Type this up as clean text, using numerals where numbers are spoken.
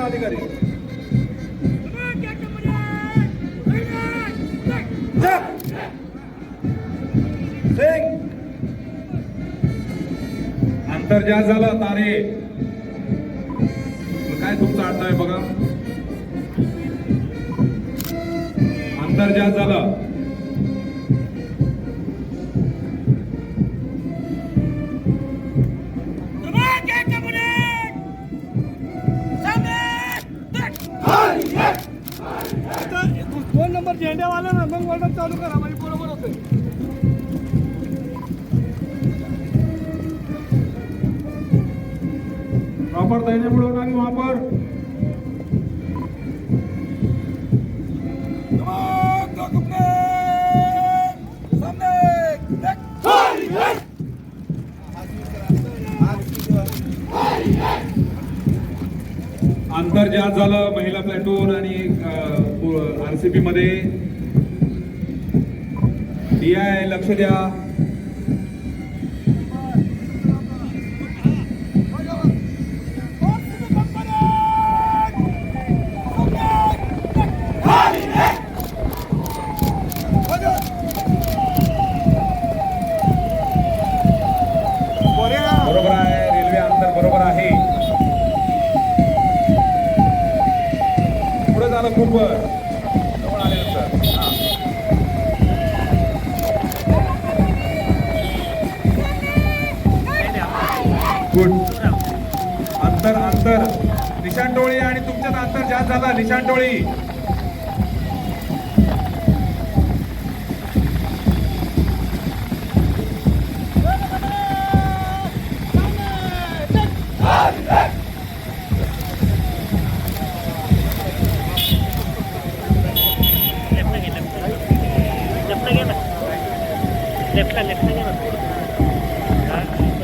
अधिकारी अंतर जास्त झालं तारे काय तुमचं अडथळा आहे बघा अंतर जास्त झालं दोन नंबर झेंड्यावाला ना मग वर्ल्ड चालू करा म्हणजे बरोबर होतं वापर दैन्यामुळे आणि वापर अंतर जास्त झालं महिला प्लॅटून आणि आरसीपी मध्ये DI लक्ष द्या बरोबर आहे रेल्वे अंतर बरोबर आहे पुढे झालं खूप जवळ आल्यानंतर गुड अंतर अंतर निशाण टोळी आणि तुमच्यात अंतर जास्त झाला निशाण टोळी लेफ्टला घे ना